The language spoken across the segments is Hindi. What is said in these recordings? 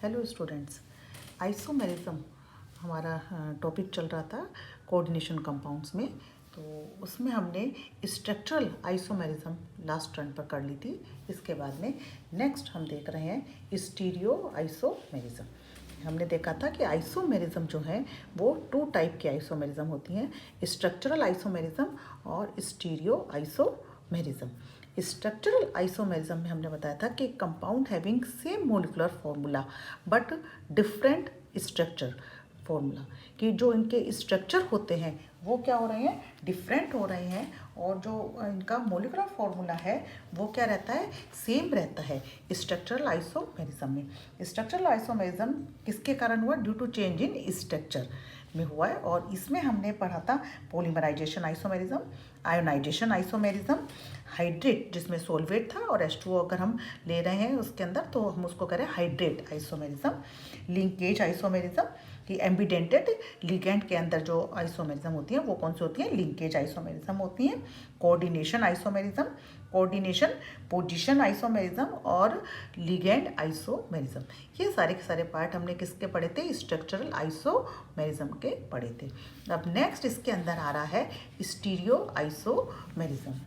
हेलो स्टूडेंट्स, आइसोमेरिज्म हमारा टॉपिक चल रहा था कोऑर्डिनेशन कंपाउंड्स में। तो उसमें हमने स्ट्रक्चरल आइसोमेरिज्म लास्ट टर्न पर कर ली थी। इसके बाद में नेक्स्ट हम देख रहे हैं स्टीरियो आइसोमेरिज्म। हमने देखा था कि आइसोमेरिज्म जो है वो टू टाइप की आइसोमेरिज्म होती हैं, स्ट्रक्चरल आइसोमेरिज्म और स्टीरियो आइसोमेरिज्म। स्ट्रक्चरल आइसोमेरिज्म में हमने बताया था कि compound having same molecular formula but different structure formula, कि जो इनके स्ट्रक्चर होते हैं वो क्या हो रहे हैं, डिफरेंट हो रहे हैं, और जो इनका मोलिकुलर फॉर्मूला है वो क्या रहता है, सेम रहता है स्ट्रक्चरल आइसोमेरिज्म में। स्ट्रक्चरल आइसोमेरिज्म किसके कारण हुआ, due to change in structure में हुआ है। और इसमें हमने पढ़ा था polymerisation isomerism, ionisation isomerism, hydrate जिसमें सोलवेट था, और H2O अगर हम ले रहे हैं उसके अंदर तो हम उसको करें हाइड्रेट आइसोमेरिज्म, लिंकेज आइसोमेरिज्म कि एम्बिडेंटेड लिगेंड के अंदर जो आइसोमेरिज्म होती हैं वो कौन सी होती हैं, लिंकेज आइसोमेरिज्म होती हैं। Coordination isomerism, coordination position isomerism और लिगेंड आइसोमेरिज्म। ये सारे के सारे पार्ट हमने किसके पढ़े थे, स्ट्रक्चरल आइसोमेरिज्म के पढ़े थे। अब नेक्स्ट इसके अंदर आ रहा है stereo isomerism.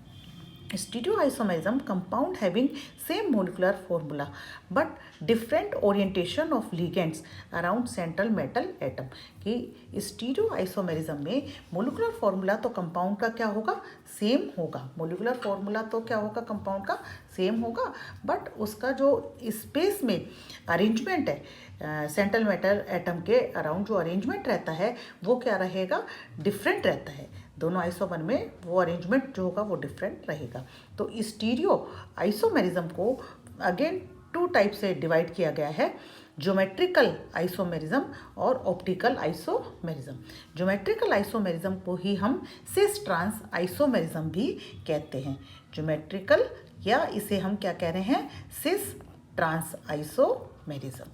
Stereoisomerism compound having same molecular formula but different orientation of ligands around central metal atom। कि स्टीरियोआइसोमेरिज्म में मोलिकुलर फॉर्मूला तो कंपाउंड का क्या होगा, सेम होगा। मोलिकुलर फॉर्मूला तो क्या होगा, कंपाउंड का सेम होगा, बट उसका जो स्पेस में अरेंजमेंट है सेंट्रल मेटल एटम के अराउंड जो अरेंजमेंट रहता है वो क्या रहेगा, डिफरेंट रहता है। दोनों आइसोमर में वो अरेंजमेंट जो होगा वो डिफरेंट रहेगा। तो स्टीरियो आइसोमेरिज्म को अगेन टू टाइप से डिवाइड किया गया है, ज्योमेट्रिकल आइसोमेरिज्म और ऑप्टिकल आइसोमेरिज्म। ज्योमेट्रिकल आइसोमेरिज्म को ही हम सिस ट्रांस आइसोमेरिज्म भी कहते हैं। ज्योमेट्रिकल या इसे हम क्या कह रहे हैं, सिस ट्रांस आइसोमेरिज्म।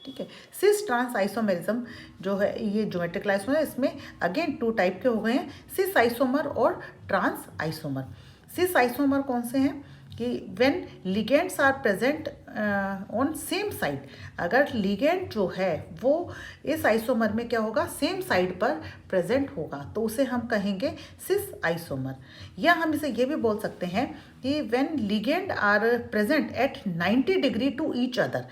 ठीक है, सिस ट्रांस आइसोमेरिज्म जो है ये ज्योमेट्रिकल आइसोमर, इसमें अगेन टू टाइप के हो गए हैं, सिस आइसोमर और ट्रांस आइसोमर। सिस आइसोमर कौन से हैं कि when ligands are present on same side, अगर लिगेंड जो है वो इस आइसोमर में क्या होगा, सेम साइड पर प्रेजेंट होगा तो उसे हम कहेंगे सिस आइसोमर। या हम इसे ये भी बोल सकते हैं कि when ligand are present at 90 degree to each other,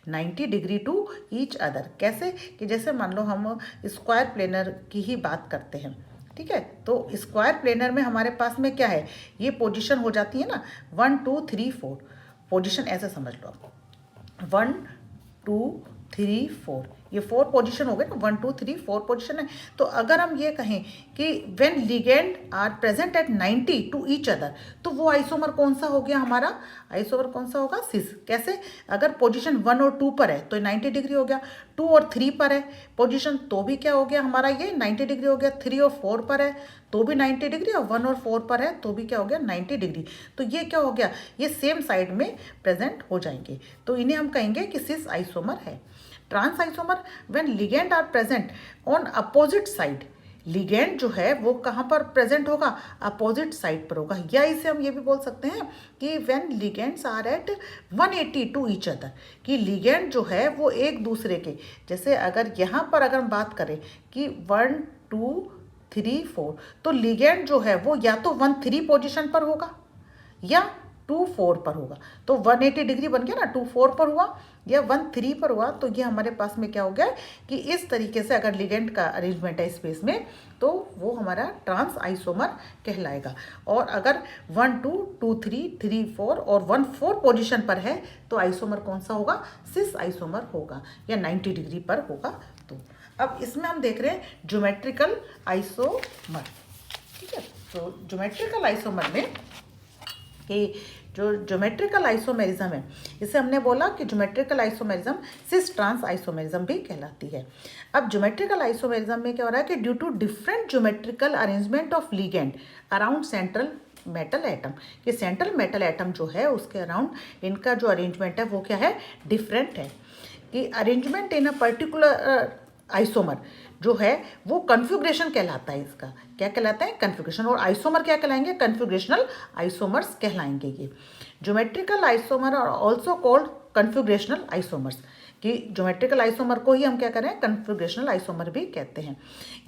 90 degree to each other. कैसे कि जैसे मान लो हम स्क्वायर प्लेनर की ही बात करते हैं, ठीक है, तो स्क्वायर प्लेनर में हमारे पास में क्या है, ये पोजीशन हो जाती है ना 1 2 3 4, पोजीशन ऐसे समझ लो आप, 1 2 3 4, ये 4 पोजीशन हो गए ना, 1 2 3 4 पोजीशन है। तो अगर हम ये कहें कि when ligand are present at 90 to each other, तो वो आइसोमर कौन सा हो गया हमारा, आइसोमर कौन सा होगा, सिस। कैसे, अगर पोजीशन 1 और 2 पर है तो 90 डिग्री हो गया, 2 और 3 पर है पोजीशन तो भी क्या हो गया हमारा, ये 90 डिग्री हो गया, 3 और 4 पर है तो भी 90 डिग्री, और 1 और 4 पर है तो भी क्या हो गया, 90 डिग्री। तो ये क्या हो गया, ये सेम साइड में प्रेजेंट हो जाएंगे, तो इन्हें हम कहेंगे कि सिस आइसोमर है। Trans isomer when ligand are present on opposite side, ligand जो है वो कहाँ पर प्रेजेंट होगा, अपोजिट साइड पर होगा। या इसे हम ये भी बोल सकते हैं कि when ligands are at 180 to each other, कि लिगेंड जो है वो एक दूसरे के, जैसे अगर यहाँ पर अगर हम बात करें कि 1 2 3 4, तो लिगेंड जो है वो या तो 1 3 पोजिशन पर होगा या 2 4 पर होगा, तो 180 डिग्री बन गया ना, 2 4 पर हुआ या 1 3 पर हुआ। तो ये हमारे पास में क्या हो गया कि इस तरीके से अगर लिगेंड का अरेंजमेंट है स्पेस में तो वो हमारा ट्रांस आइसोमर कहलाएगा। और अगर 1 2 2 3 3 4 और 1 4 पोजीशन पर है तो आइसोमर कौन सा होगा, सिस आइसोमर होगा या 90 डिग्री पर होगा। तो अब इसमें हम देख रहे हैं ज्योमेट्रिकल आइसोमर। ठीक है, तो ज्योमेट्रिकल आइसोमर में कि जो ज्योमेट्रिकल आइसोमेरिज्म है, इसे हमने बोला कि geometrical isomerism cis trans isomerism भी कहलाती है। अब ज्योमेट्रिकल आइसोमेरिज्म में क्या हो रहा है कि due to different geometrical arrangement of ligand around central metal atom, कि सेंट्रल मेटल एटम जो है उसके अराउंड इनका जो अरेंजमेंट है वो क्या है, डिफरेंट है। कि arrangement in a particular isomer जो है वो कन्फिग्रेशन कहलाता है, इसका क्या कहलाता है, कन्फिग्रेशन। और आइसोमर क्या कहलाएंगे, कन्फिग्रेशनल आइसोमर्स कहलाएंगे। ये geometrical isomer are also called configurational isomers, कि ज्योमेट्रिकल आइसोमर को ही हम क्या करें, कन्फिग्रेशनल आइसोमर भी कहते हैं।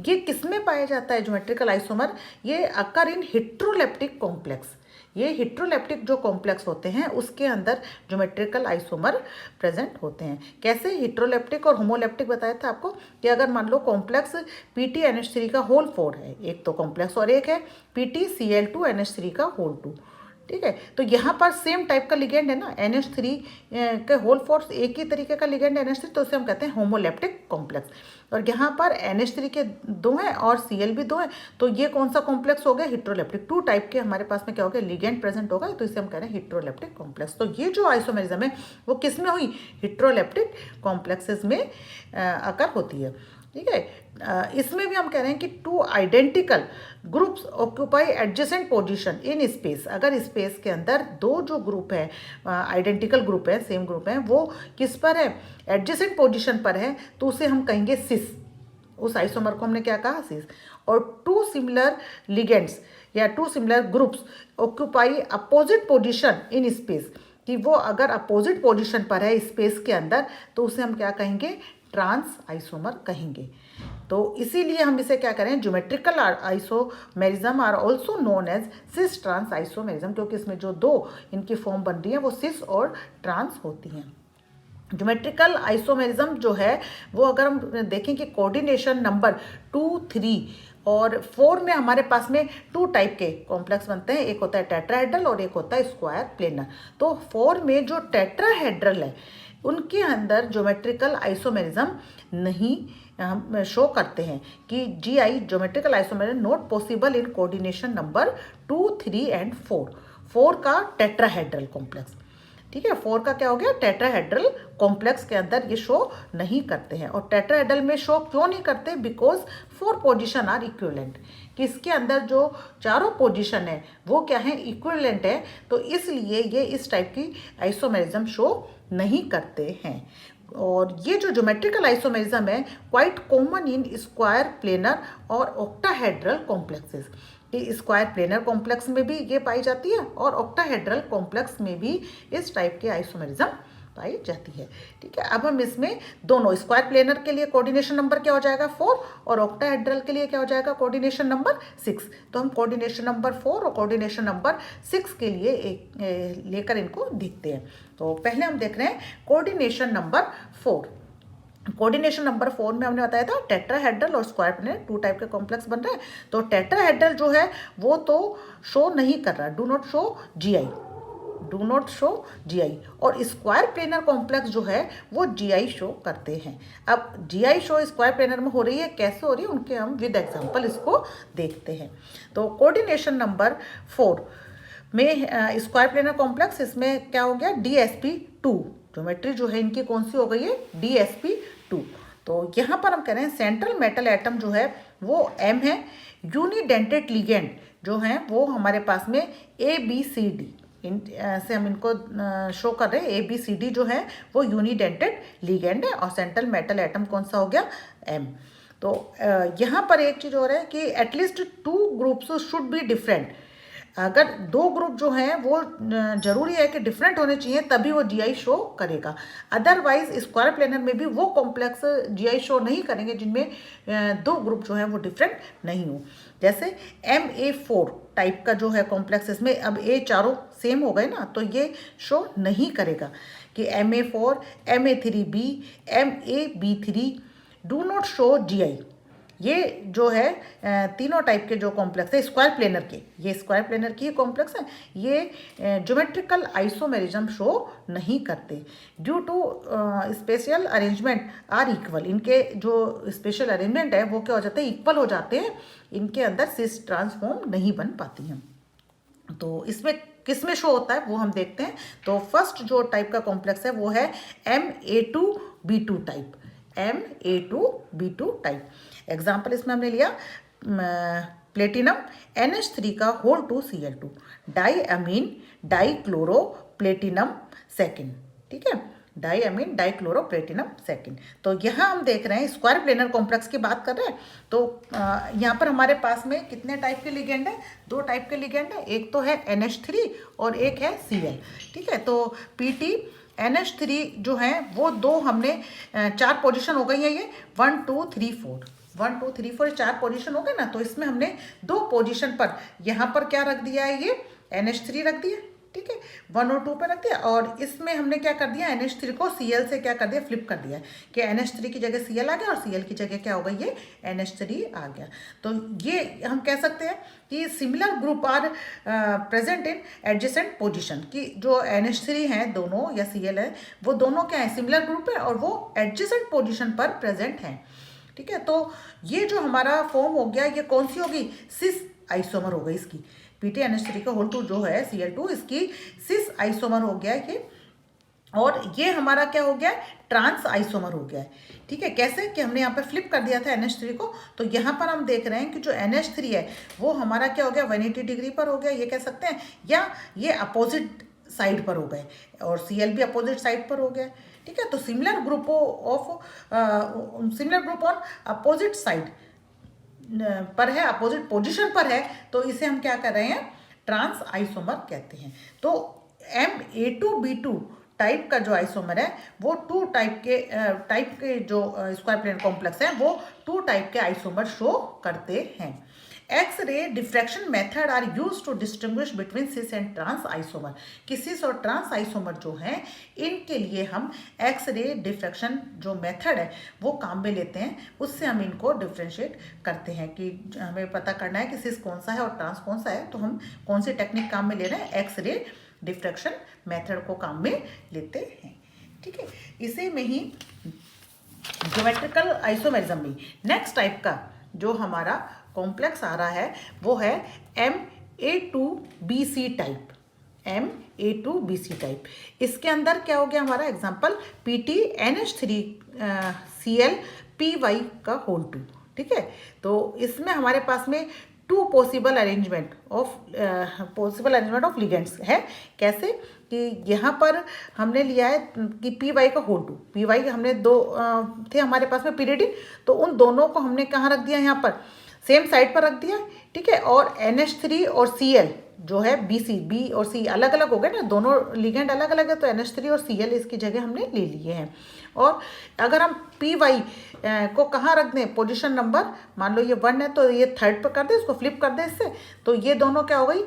ये किस में पाया जाता है ज्योमेट्रिकल आइसोमर? ये अकर इन हेट्रोलेप्टिक कॉम्प्लेक्स। ये हेट्रोलेप्टिक जो कॉम्प्लेक्स होते हैं उसके अंदर ज्योमेट्रिकल आइसोमर प्रेजेंट होते हैं। कैसे? हेट्रोलेप्टिक और होमोलेप्टिक बताया था आपको कि अगर मान लो कॉम्प्लेक्स PTNH3 का होल 4 है, एक तो कॉम्प्लेक्स, और एक है PTCl2NH3 का होल 2, ठीक है। तो यहाँ पर सेम टाइप का लिगेंड है ना, NH3 के होल 4 एक ही तरीके का लिगेंड है NH3, तो उसे हम कहते हैं होमोलेप्टिक कॉम्प्लेक्स। और यहाँ पर NH3 के 2 हैं और Cl भी 2 हैं, तो ये कौन सा कॉम्प्लेक्स हो गया? हेट्रोलेप्टिक। 2 टाइप के हमारे पास में क्या हो गया? लिगेंड प्रेजेंट होगा, तो इसे हम कह रहे हैं हेट्रोलेप्टिक कॉम्प्लेक्स। तो ये जो आइसोमेरिज्म है वो किस में हुई? हेट्रोलेप्टिक कॉम्प्लेक्सेस में अकर होती है, ठीक है। इसमें भी हम कह रहे हैं कि 2 identical groups occupy adjacent position in space. अगर स्पेस के अंदर 2 जो ग्रुप है, आइडेंटिकल ग्रुप है, सेम ग्रुप है, वो किस पर है? एडजेसेंट पोजीशन पर है, तो उसे हम कहेंगे सिस। उस आइसोमर को हमने क्या कहा? सिस। और 2 सिमिलर लिगेंड्स या 2 similar groups occupy opposite position in space, कि वो अगर अपोजिट पोजीशन पर है स्पेस के अंदर, तो उसे हम क्या कहेंगे? ट्रांस आइसोमर कहेंगे। तो इसीलिए हम इसे क्या करें? Geometrical isomerism are also known as cis trans isomerism, क्योंकि इसमें जो 2 इनकी फॉर्म बन रही है वो सिस और ट्रांस होती हैं। ज्योमेट्रिकल आइसोमेरिज्म जो है वो अगर हम देखें कि कोऑर्डिनेशन नंबर 2, 3 और 4 में हमारे पास में 2 टाइप के कॉम्प्लेक्स बनते हैं, एक होता है टेट्राहेड्रल और एक होता है स्क्वायर प्लेनर। तो 4 में जो टेट्राहेड्रल है उनके अंदर ज्योमेट्रिकल आइसोमेरिज्म नहीं हम शो करते हैं, कि GI geometrical isomerism not possible in coordination number 2, 3 and 4। 4 का टेट्राहेड्रल कॉम्प्लेक्स, ठीक है। 4 का क्या हो गया? टेट्राहेड्रल कॉम्प्लेक्स के अंदर ये शो नहीं करते हैं। और टेट्राहेड्रल में शो क्यों नहीं करते? बिकॉज 4 पोजीशन आर इक्विवेलेंट, कि इसके अंदर जो चारों पोजीशन है वो क्या है? इक्विवेलेंट है, तो इसलिए ये इस टाइप की आइसोमेरिज्म शो नहीं करते हैं। और ये जो ज्योमेट्रिकल आइसोमेरिज्म है quite common in square planar और ऑक्टाहेड्रल कॉम्प्लेक्सेस, कि स्क्वायर प्लेनर कॉम्प्लेक्स में भी ये पाई जाती है और ऑक्टाहेड्रल कॉम्प्लेक्स में भी इस टाइप के आइसोमेरिज्म पाई जाती है, ठीक है। अब हम इसमें दोनों, स्क्वायर प्लेनर के लिए कोऑर्डिनेशन नंबर क्या हो जाएगा? 4, और ऑक्टाहेड्रल के लिए क्या हो जाएगा? Coordination number 6। तो हम कोऑर्डिनेशन नंबर 4 और कोऑर्डिनेशन नंबर 6 के लिए लेकर इनको देखते हैं। तो पहले हम देख रहे हैं कोऑर्डिनेशन नंबर 4। कोऑर्डिनेशन नंबर 4 में हमने बताया था टेट्राहेड्रल और स्क्वायर प्लेनर 2 टाइप के कॉम्प्लेक्स बन रहे हैं। तो टेट्राहेड्रल जो है वो तो शो नहीं कर रहा, डू नॉट शो GI, और स्क्वायर प्लेनर कॉम्प्लेक्स जो है वो GI शो करते हैं। अब GI शो स्क्वायर प्लेनर में हो रही है, कैसे हो रही है उनके हम विद एग्जांपल इसको देखते हैं। तो कोऑर्डिनेशन नंबर 4 में स्क्वायर प्लेनर कॉम्प्लेक्स, इसमें क्या हो गया? DSP2 ज्योमेट्री जो है इनकी कौन सी हो गई है? DSP2। तो यहाँ पर हम कह रहे हैं सेंट्रल मेटल एटम जो है वो M है, यूनिडेंटेड लिगेंड जो है वो हमारे पास में ABCD, इन से हम इनको शो कर रहे हैं। ABCD जो है वो यूनिडेंटेड लिगेंड है, और सेंट्रल मेटल एटम कौन सा हो गया? M। तो यहाँ पर एक चीज़ और है कि at least 2 groups should be different. अगर 2 ग्रुप जो हैं वो जरूरी है कि डिफरेंट होने चाहिए, तभी वो GI शो करेगा। अदरवाइज स्क्वायर प्लेनर में भी वो कॉम्प्लेक्स GI शो नहीं करेंगे जिनमें 2 ग्रुप जो हैं वो डिफरेंट नहीं हो। जैसे MA4 टाइप का जो है कॉम्प्लेक्स, इसमें अब A चारों सेम हो गए ना, तो ये शो नहीं करेगा कि MA4, MA3B, MAB3 do not show GI। ये जो है तीनों टाइप के जो कॉम्प्लेक्स है स्क्वायर प्लेनर के, ये स्क्वायर प्लेनर की कॉम्प्लेक्स है, ये ज्योमेट्रिकल आइसोमेरिज्म शो नहीं करते due to spatial arrangement are equal. इनके जो स्पेशल अरेंजमेंट है वो क्या हो जाते हैं? इक्वल हो जाते हैं, इनके अंदर सिस ट्रांसफॉर्म नहीं बन पाती हैं। तो इसमें किस में शो होता है वो हम देखते हैं। तो फर्स्ट जो टाइप का कॉम्प्लेक्स है वो है MA2B2 type, MA2B2 type. Example इसमें हमने लिया प्लेटिनम NH3 का whole 2 Cl2, diammine dichloro platinum second, ठीक है, डाईअमीन डाईक्लोरो प्लेटिनम सेकेंड। तो यहाँ हम देख रहे हैं स्क्वायर प्लेनर कॉम्प्लेक्स की बात कर रहे हैं। तो यहाँ पर हमारे पास में कितने टाइप के लिगेंड है? 2 टाइप के लिगेंड है, एक तो है NH3 और एक है Cl, ठीक है। तो PT NH3 जो है वो दो हमने 4 पोजीशन हो गई है, ये 1 2 3 4 1 2 3 4 4 पोजीशन हो गए ना। तो इसमें हमने 2 पोजीशन पर यहाँ पर क्या रख दिया है, ये NH3 रख दिया, ठीक है, 1 और 2 पे रख दिया। और इसमें हमने क्या कर दिया, NH3 को Cl से क्या कर दिया, फ्लिप कर दिया कि NH3 की जगह Cl आ गया और Cl की जगह क्या हो गई, ये NH3 आ गया। तो ये हम कह सकते हैं कि similar group are present in adjacent position, कि जो NH3 हैं दोनों या Cl है वो दोनों क्या है, सिमिलर ग्रुप है और वो एडजेसेंट पोजीशन पर प्रेजेंट हैं, ठीक है। तो ये जो हमारा फॉर्म हो गया, ये कौन सी होगी, सिस आइसोमर हो गई इसकी। PTNH3 का होल 2 जो है Cl2, इसकी सिस आइसोमर हो गया ये। और ये हमारा क्या हो गया, ट्रांस आइसोमर हो गया है, ठीक है। कैसे कि हमने यहाँ पे फ्लिप कर दिया था NH3 को, तो यहाँ पर हम देख रहे हैं कि जो NH3 है वो हमारा क्या हो गया, 180 डिग्री पर हो गया, ये कह सकते हैं, या ये अपोजिट साइड पर हो गए और Cl भी अपोजिट साइड पर हो गया, ठीक है। तो similar group on opposite side पर है, अपोजिट पोजीशन पर है, तो इसे हम क्या कर रहे हैं, ट्रांस आइसोमर कहते हैं। तो Ma2B2 टाइप का जो आइसोमर है वो 2 टाइप के जो स्क्वायर प्लेन कॉम्प्लेक्स हैं वो 2 टाइप के आइसोमर शो करते हैं। X-ray diffraction method are use to distinguish between cis and trans isomer, कि सिस और ट्रांस आइसोमर जो हैं इनके लिए हम एक्स-रे डिफ्रैक्शन जो मेथड है वो काम में लेते हैं, उससे हम इनको डिफ्रेंशिएट करते हैं कि हमें पता करना है कि सिस कौन सा है और ट्रांस कौन सा है, तो हम कौन सी टेक्निक काम में ले रहे हैं, एक्स-रे डिफ्रैक्शन मेथड को काम में लेते हैं, ठीक है। इसी में ही ज्योमेट्रिकल आइसोमेरिज्म में नेक्स्ट टाइप का जो हमारा कॉम्प्लेक्स आ रहा है वो है Ma2BC टाइप, Ma2BC टाइप। इसके अंदर क्या हो गया हमारा एग्जांपल, PTNH3Cl Py का होल 2, ठीक है। तो इसमें हमारे पास में 2 पॉसिबल अरेंजमेंट ऑफ लिगेंड्स है। कैसे कि यहाँ पर हमने लिया है कि Py का होल 2, Py हमने 2 थे हमारे पास में पीरियडिन, तो उन दोनों को हमने कहाँ रख दिया, यहाँ पर सेम साइड पर रख दिया, ठीक है। और NH3 और Cl जो है BC, B और C अलग अलग हो गए ना, दोनों लिगेंड अलग अलग है, तो NH3 और Cl इसकी जगह हमने ले लिए हैं। और अगर हम Py को कहाँ रख दें, पोजीशन नंबर, मान लो ये 1 है तो ये 3rd पर कर दे, इसको फ्लिप कर दे इससे, तो ये दोनों क्या हो गई,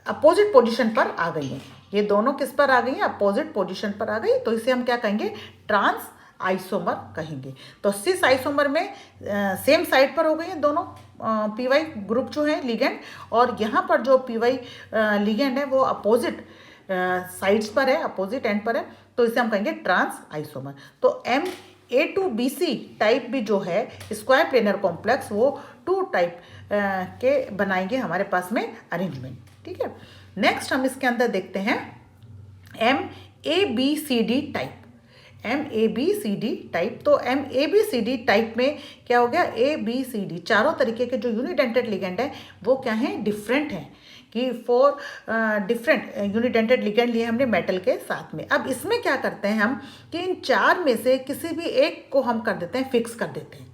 अपोजिट पोजीशन पर आ गई हैं। ये दोनों किस पर आ गई हैं, अपोजिट पोजीशन पर आ गई, तो इसे हम क्या कहेंगे, ट्रांस आइसोमर कहेंगे। तो सिस आइसोमर में सेम साइड पर हो गई हैं दोनों Py ग्रुप जो है लिगेंड, और यहाँ पर जो Py लिगेंड है वो अपोजिट साइड्स पर है, अपोजिट एंड पर है, तो इसे हम कहेंगे ट्रांस आइसोमर। तो Ma2BC टाइप भी जो है स्क्वायर प्लेनर कॉम्प्लेक्स वो 2 टाइप के बनाएंगे हमारे पास में अरेंजमेंट, ठीक है। नेक्स्ट हम इसके अंदर देखते हैं MABCD टाइप, MABCD टाइप। तो MABCD टाइप में क्या हो गया, ABCD चारों तरीके के जो यूनिडेंटेड लिगेंड है वो क्या है, डिफरेंट है, कि 4 डिफरेंट यूनिडेंटेड लिगेंड लिए हमने मेटल के साथ में। अब इसमें क्या करते हैं हम कि इन 4 में से किसी भी एक को हम कर देते हैं, फिक्स कर देते हैं।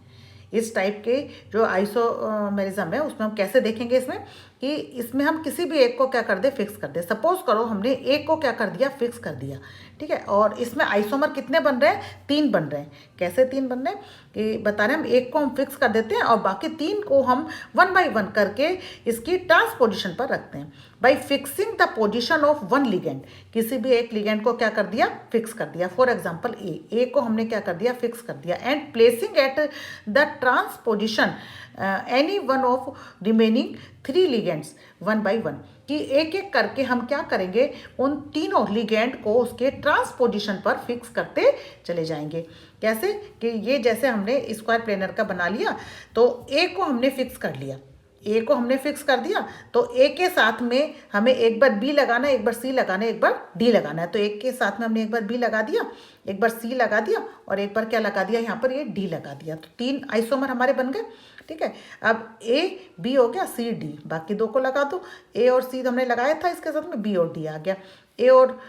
इस टाइप के जो आइसोमेरिज्म है उसमें हम कैसे देखेंगे, इसमें कि इसमें हम किसी भी एक को क्या कर दे, फिक्स कर दे। सपोज करो हमने एक को क्या कर दिया, फिक्स कर दिया, ठीक है। और इसमें आइसोमर कितने बन रहे हैं, 3 बन रहे हैं। कैसे 3 बन रहे हैं कि बता रहे हैं, हम एक को हम फिक्स कर देते हैं और बाकी 3 को हम 1 बाय 1 करके इसकी ट्रांस पोजिशन पर रखते हैं। By fixing the position of 1 ligand, किसी भी एक लिगेंड को क्या कर दिया, फिक्स कर दिया। फॉर एग्जाम्पल ए को हमने क्या कर दिया, फिक्स कर दिया। And placing at the trans position any one of remaining 3 ligands 1 by 1, कि एक एक करके हम क्या करेंगे, उन तीनों लिगेंड को उसके ट्रांस पोजिशन पर फिक्स करते चले जाएंगे। कैसे कि ये जैसे हमने स्क्वायर प्लेनर का बना लिया, तो ए को हमने फिक्स कर लिया, ए को हमने फिक्स कर दिया, तो ए के साथ में हमें एक बार बी लगाना है, एक बार सी लगाना है, एक बार डी लगाना है। तो ए के साथ में हमने एक बार बी लगा दिया, एक बार सी लगा दिया और एक बार क्या लगा दिया, यहाँ पर ये डी लगा दिया। तो 3 आइसोमर हमारे बन गए, ठीक है। अब ए बी हो गया, सी डी, बाकी 2 को लगा दो। ए और सी हमने लगाया था, इसके साथ में बी और डी आ गया। ए और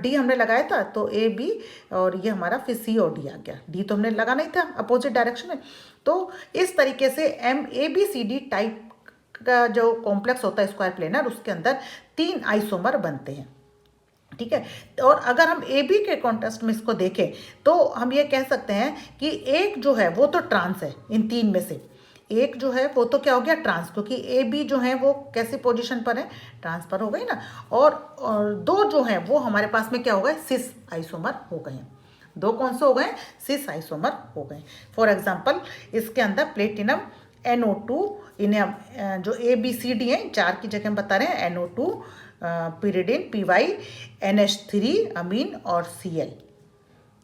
डी हमने लगाया था, तो ए बी और ये हमारा फिर सी और डी आ गया। डी तो हमने लगा नहीं था अपोजिट डायरेक्शन में। तो इस तरीके से MABCD टाइप का जो कॉम्प्लेक्स होता है स्क्वायर प्लेनर, उसके अंदर 3 आइसोमर बनते हैं। ठीक है। और अगर हम ए बी के कॉन्टेस्ट में इसको देखें तो हम ये कह सकते हैं कि एक जो है वो तो ट्रांस है, इन तीन में से एक जो है वो तो क्या हो गया, ट्रांस, क्योंकि ए बी जो है वो कैसी पोजीशन पर है, ट्रांस पर हो गई ना। और दो जो है वो हमारे पास में क्या हो गए, सिस आइसोमर हो गए हैं। दो कौन से हो गए, सिस आइसोमर हो गए। फॉर एग्जाम्पल इसके अंदर प्लेटिनम NO2, इन्हें जो ABCD हैं, चार की जगह हम बता रहे हैं, NO2, pyridine PY, NH3 अमीन और Cl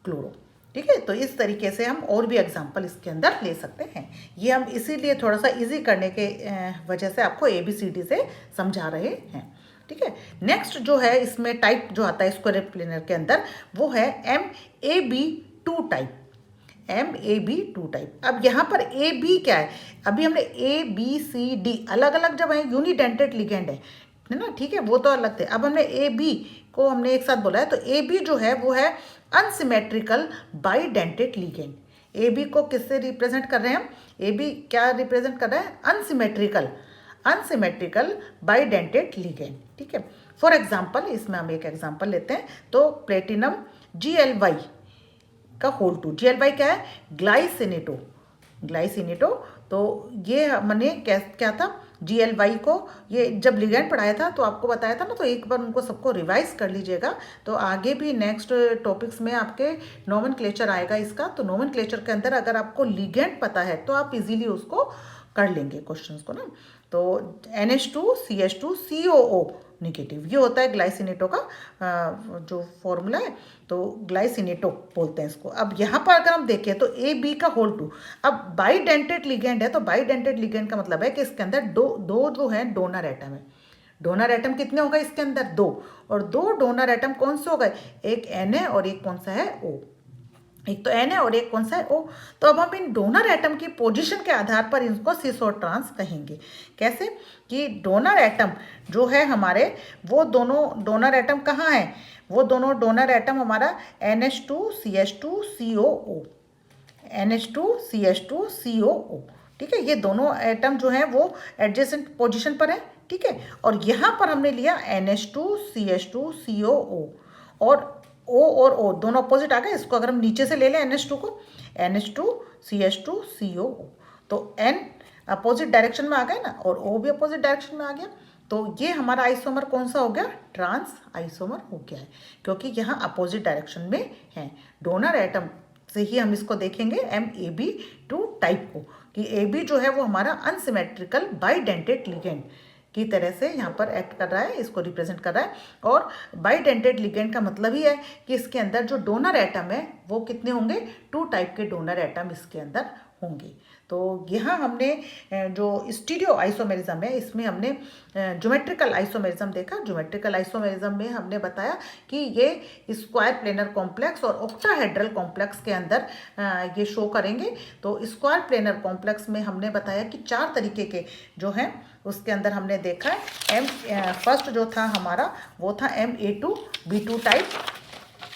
क्लोरो। ठीक है, तो इस तरीके से हम और भी एग्जाम्पल इसके अंदर ले सकते हैं। ये हम इसीलिए थोड़ा सा इजी करने के वजह से आपको ABCD से समझा रहे हैं। ठीक है, नेक्स्ट जो है इसमें टाइप जो आता है स्क्वायर प्लेनर के अंदर वो है MAB2 टाइप। MAB2 type. अब यहाँ पर AB क्या है, अभी हमने ABCD अलग अलग जब है यूनिडेंटेड लिगेंड है ना, ठीक है, वो तो अलग थे। अब हमने AB को हमने एक साथ बोला है, तो AB जो है वो है अनसिमेट्रिकल बाइडेंटेड लिगेंड। AB को किससे रिप्रेजेंट कर रहे हैं हम, AB क्या रिप्रेजेंट कर रहा है, अनसिमेट्रिकल बाइडेंटेड लिगेंड। ठीक है, फॉर एग्जाम्पल इसमें हम एक एग्जाम्पल लेते हैं, तो प्लेटिनम GLY का होल 2, GLY क्या है, ग्लाइसिनेटो। तो ये हमने क्या था, GLY को ये जब लिगेंड पढ़ाया था तो आपको बताया था ना, तो एक बार उनको सबको रिवाइज कर लीजिएगा। तो आगे भी नेक्स्ट टॉपिक्स में आपके नोमेनक्लेचर आएगा इसका, तो नोमेनक्लेचर के अंदर अगर आपको लिगेंड पता है तो आप इजीली उसको कर लेंगे क्वेश्चंस को ना। तो NH2CH2COO निगेटिव, ये होता है ग्लाइसिनेटो का जो फॉर्मूला है, तो ग्लाइसिनेटो बोलते हैं इसको। अब यहाँ पर अगर हम देखें तो AB का होल 2, अब बाइडेंटेड लिगेंड है, तो बाइडेंटेड लिगेंड का मतलब है कि इसके अंदर दो जो है डोनर एटम है। डोनर एटम कितने हो गए इसके अंदर, 2, और 2 डोनर एटम कौन से हो गए, एक N है और एक कौन सा है O, एक तो N है और एक कौन सा है O। तो अब हम इन डोनर एटम की पोजीशन के आधार पर इनको सिस और ट्रांस कहेंगे। कैसे कि डोनर एटम जो है हमारे, वो दोनों डोनर एटम कहाँ हैं, वो दोनों डोनर एटम हमारा NH2CH2COO, NH2CH2COO। ठीक है, ये दोनों एटम जो हैं वो एडजेसेंट पोजीशन पर है। ठीक है, और यहाँ पर हमने लिया NH2CH2COO, और O और O दोनों अपोजिट आ गए। इसको अगर हम नीचे से ले लें NH2 को, NH2CH2COO, तो N अपोजिट डायरेक्शन में आ गए ना, और O भी अपोजिट डायरेक्शन में आ गया। तो ये हमारा आइसोमर कौन सा हो गया, ट्रांस आइसोमर हो गया है, क्योंकि यहाँ अपोजिट डायरेक्शन में है। डोनर एटम से ही हम इसको देखेंगे MAB2 टाइप को, कि AB जो है वो हमारा अनसिमेट्रिकल बाइडेंटेड लिगेंड की तरह से यहाँ पर एक्ट कर रहा है, इसको रिप्रेजेंट कर रहा है। और बाइडेंटेड लिगेंड का मतलब ही है कि इसके अंदर जो डोनर एटम है वो कितने होंगे, 2 टाइप के डोनर एटम इसके अंदर होंगे। तो यहाँ हमने जो स्टीरियो आइसोमेरिज्म है इसमें हमने ज्योमेट्रिकल आइसोमेरिज्म देखा। ज्योमेट्रिकल आइसोमेरिज्म में हमने बताया कि ये स्क्वायर प्लेनर कॉम्प्लेक्स और ऑक्टाहेड्रल कॉम्प्लेक्स के अंदर ये शो करेंगे। तो स्क्वायर प्लेनर कॉम्प्लेक्स में हमने बताया कि 4 तरीके के जो हैं उसके अंदर हमने देखा है। फर्स्ट जो था हमारा वो था MA2B2 टाइप,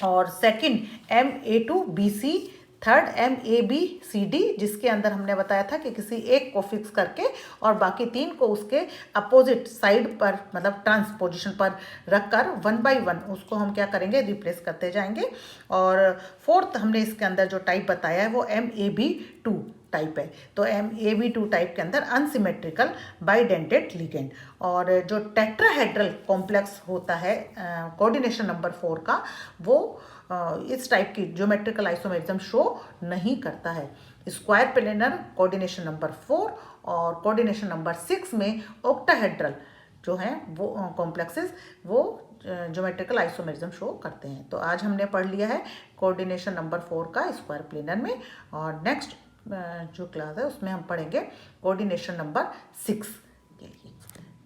और सेकंड MA2BC, थर्ड MABCD, जिसके अंदर हमने बताया था कि किसी एक को फिक्स करके और बाकी 3 को उसके अपोजिट साइड पर, मतलब ट्रांस पोजिशन पर रखकर 1 बाय 1 उसको हम क्या करेंगे, रिप्लेस करते जाएंगे। और फोर्थ हमने इसके अंदर जो टाइप बताया है वो MAB2 टाइप है। तो MAB2 टाइप के अंदर अनसिमेट्रिकल बाइडेंटेड लिगेंड, और जो टेट्राहेड्रल कॉम्प्लेक्स होता है कोऑर्डिनेशन नंबर 4 का, वो इस टाइप की ज्योमेट्रिकल आइसोमेरिज्म शो नहीं करता है। स्क्वायर प्लेनर कोऑर्डिनेशन नंबर 4 और कोऑर्डिनेशन नंबर 6 में ऑक्टाहेड्रल जो है वो कॉम्प्लेक्सेस वो ज्योमेट्रिकल आइसोमेरिज्म शो करते हैं। तो आज हमने पढ़ लिया है कोऑर्डिनेशन नंबर 4 का स्क्वायर प्लेनर में, और नेक्स्ट जो क्लास है उसमें हम पढ़ेंगे कोऑर्डिनेशन नंबर 6 के लिए।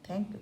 Thank you.